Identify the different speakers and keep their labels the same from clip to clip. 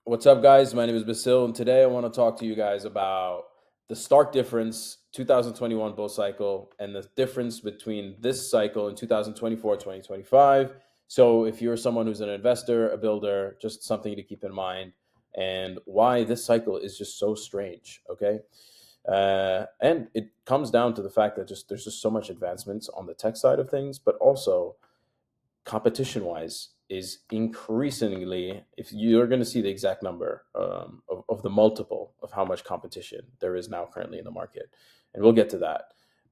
Speaker 1: What's up, guys? My name is Basil, and today I want to talk to you guys about the stark difference 2021 bull cycle and the difference between this cycle in 2024 2025. So, if you're someone who's an investor, a builder, just something to keep in mind, and why this cycle is just so strange. Okay, and it comes down to the fact that just there's just so much advancements on the tech side of things, but also competition wise is increasingly, if you're going to see the exact number of the multiple of how much competition there is now currently in the market, and we'll get to that,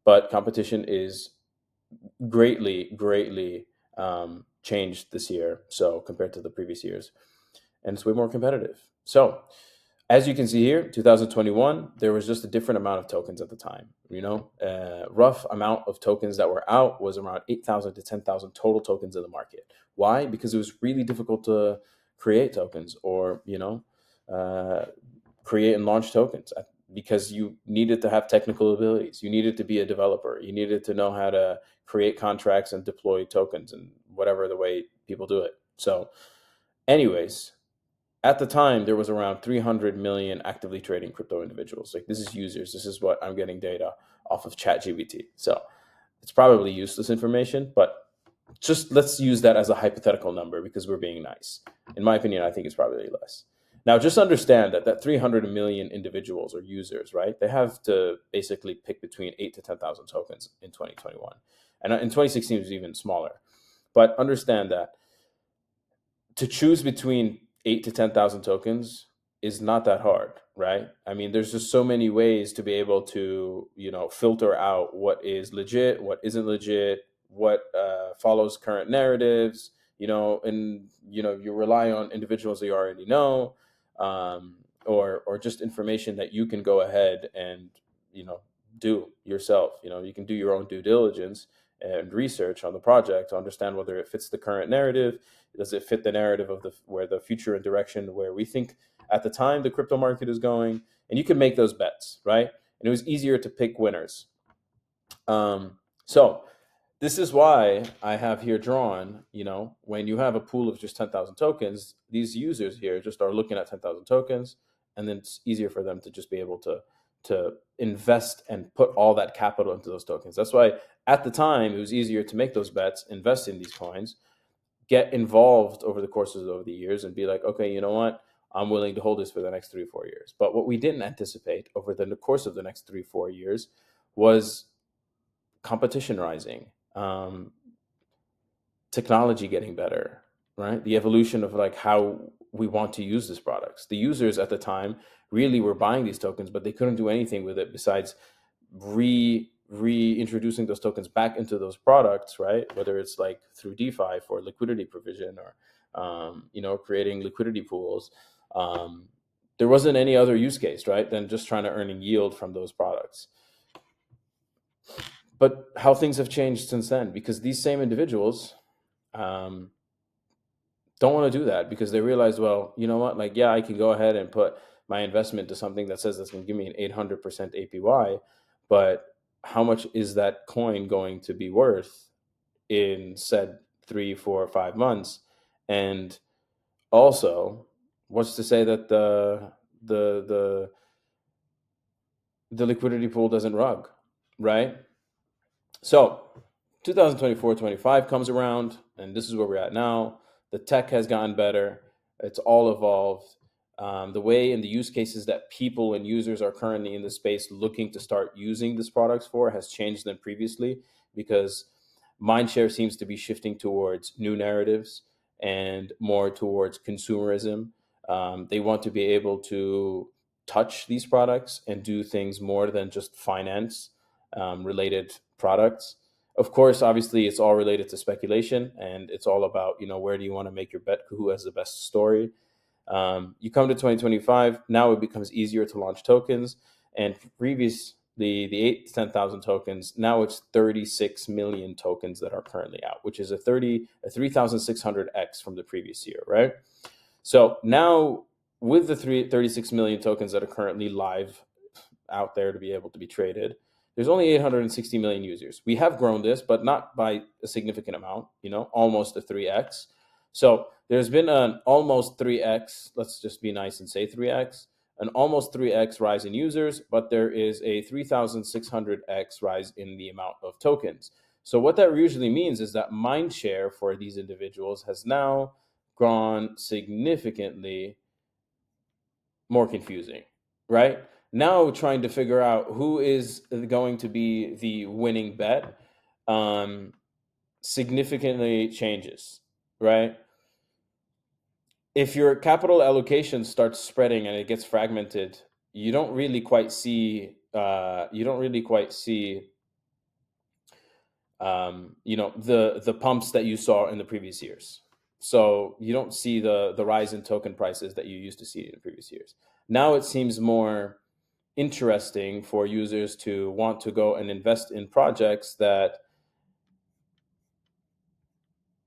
Speaker 1: but competition is greatly changed this year, so compared to the previous years, and it's way more competitive. So as you can see here, 2021, there was just a different amount of tokens at the time. Rough amount of tokens that were out was around 8,000 to 10,000 total tokens in the market. Why? Because it was really difficult to create tokens or, uh, create and launch tokens because you needed to have technical abilities. You needed to be a developer. You needed to know how to create contracts and deploy tokens and whatever the way people do it. So, anyways, at the time there was around 300 million actively trading crypto individuals. Like, this is users. This is what I'm getting data off of ChatGPT. So it's probably useless information, but just let's use that as a hypothetical number because we're being nice. In my opinion, I think it's probably less. Now, just understand that 300 million individuals or users, right? They have to basically pick between 8 to 10,000 tokens in 2021. And in 2016 it was even smaller. But understand that to choose between 8 to 10,000 tokens is not that hard, right? I mean, there's just so many ways to be able to, filter out what is legit, what isn't legit, what follows current narratives, and you rely on individuals that you already know, um, or just information that you can go ahead and you know do yourself. You can do your own due diligence and research on the project to understand whether it fits the current narrative. Does it fit the narrative of the future and direction where we think at the time the crypto market is going? And you can make those bets, right? And it was easier to pick winners. So this is why I have here drawn, when you have a pool of just 10,000 tokens, these users here just are looking at 10,000 tokens, and then it's easier for them to just be able to invest and put all that capital into those tokens. That's why at the time it was easier to make those bets, invest in these coins, get involved over the courses of the years and be like, okay, you know what? I'm willing to hold this for the next 3 or 4 years. But what we didn't anticipate over the course of the next 3 or 4 years was competition rising, technology getting better, right? The evolution of like how we want to use these products. The users at the time really were buying these tokens, but they couldn't do anything with it besides reintroducing those tokens back into those products, right? Whether it's like through DeFi for liquidity provision or creating liquidity pools. Um, there wasn't any other use case, right, than just trying to earn a yield from those products. But how things have changed since then, because these same individuals um, don't want to do that because they realize, well, you know what, like, yeah, I can go ahead and put my investment to something that says that's going to give me an 800% APY, but how much is that coin going to be worth in said 3, 4, 5 months? And also, what's to say that the the the liquidity pool doesn't rug, right? So 2024-25 comes around, and this is where we're at now. The tech has gotten better. It's all evolved. The way and the use cases that people and users are currently in the space looking to start using these products for has changed than previously, because mindshare seems to be shifting towards new narratives and more towards consumerism. They want to be able to touch these products and do things more than just finance related products. Of course, obviously, it's all related to speculation, and it's all about, where do you want to make your bet, who has the best story. You come to 2025, now it becomes easier to launch tokens, and previously the 8 to 10,000 tokens, now it's 36 million tokens that are currently out, which is a 3,600x from the previous year, right? So now with the 36 million tokens that are currently live out there to be able to be traded, there's only 860 million users. We have grown this, but not by a significant amount, almost a 3x. So there's been an almost 3x, let's just be nice and say 3x, an almost 3x rise in users, but there is a 3,600x rise in the amount of tokens. So what that usually means is that mind share for these individuals has now gone significantly more confusing, right? Now trying to figure out who is going to be the winning bet um, significantly changes, right? If your capital allocation starts spreading and it gets fragmented, you don't really quite see the pumps that you saw in the previous years. So you don't see the rise in token prices that you used to see in the previous years. Now it seems more interesting for users to want to go and invest in projects that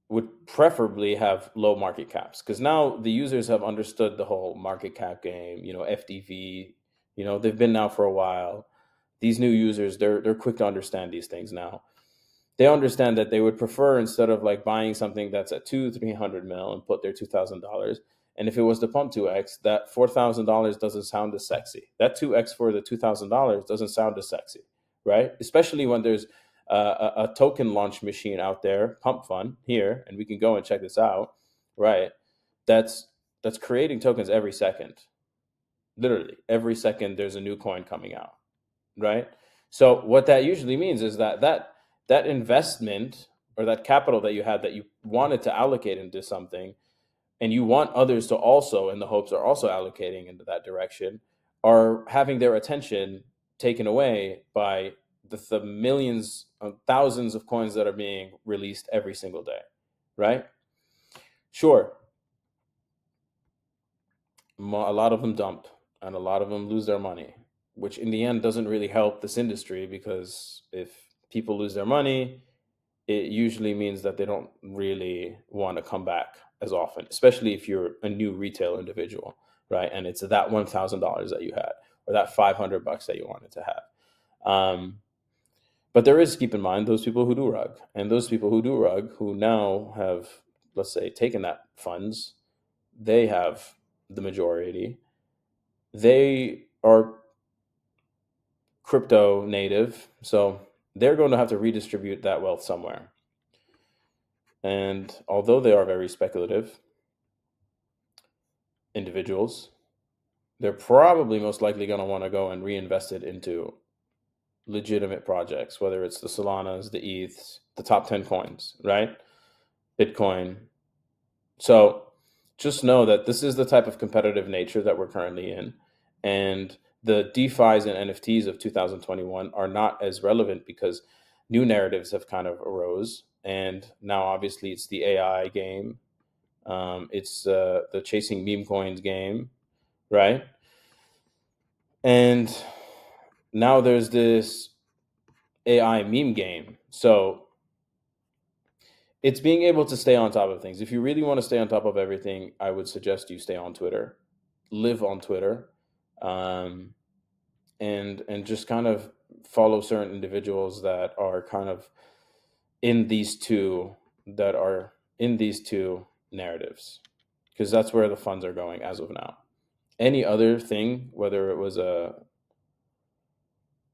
Speaker 1: would preferably have low market caps, because now the users have understood the whole market cap game, FDV, they've been now for a while. These new users, they're quick to understand these things now. They understand that they would prefer, instead of like buying something that's at 200-300 mil and put their $2,000, and if it was to pump 2x, that $4,000 doesn't sound as sexy. That 2x for the $2,000 doesn't sound as sexy, right? Especially when there's a token launch machine out there, Pump Fund here, and we can go and check this out, right? That's creating tokens every second. Literally every second there's a new coin coming out, right? So what that usually means is that investment, or that capital that you had that you wanted to allocate into something, and you want others to also, in the hopes, are also allocating into that direction, are having their attention taken away by the millions, thousands of coins that are being released every single day, right? Sure, a lot of them dump and a lot of them lose their money, which in the end doesn't really help this industry, because if people lose their money, it usually means that they don't really want to come back as often, especially if you're a new retail individual, right? And it's that $1,000 that you had, or that $500 that you wanted to have. But there is, keep in mind, those people who do rug, and those people who do rug, who now have, let's say, taken that funds, they have the majority. They are crypto native, so they're going to have to redistribute that wealth somewhere. And although they are very speculative individuals, they're probably most likely going to want to go and reinvest it into legitimate projects, whether it's the Solanas, the ETHs, the top 10 coins, right? Bitcoin. So just know that this is the type of competitive nature that we're currently in. And the DeFis and NFTs of 2021 are not as relevant, because new narratives have kind of arose. And now obviously it's the AI game. It's the chasing meme coins game, right? And now there's this AI meme game. So it's being able to stay on top of things. If you really want to stay on top of everything, I would suggest you stay on Twitter, live on Twitter, and just kind of follow certain individuals that are kind of in these two narratives, because that's where the funds are going as of now. Any other thing, whether it was a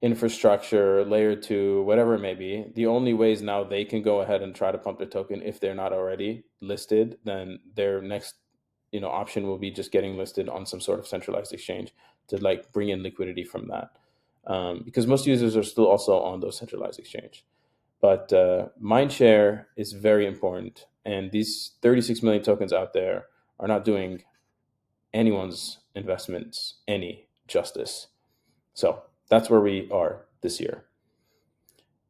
Speaker 1: infrastructure, layer 2, whatever it may be, the only ways now they can go ahead and try to pump their token, if they're not already listed, then their next option will be just getting listed on some sort of centralized exchange to like bring in liquidity from that, because most users are still also on those centralized exchange. But mindshare is very important, and these 36 million tokens out there are not doing anyone's investments any justice. So that's where we are this year.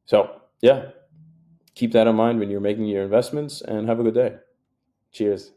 Speaker 1: So yeah, keep that in mind when you're making your investments, and have a good day. Cheers.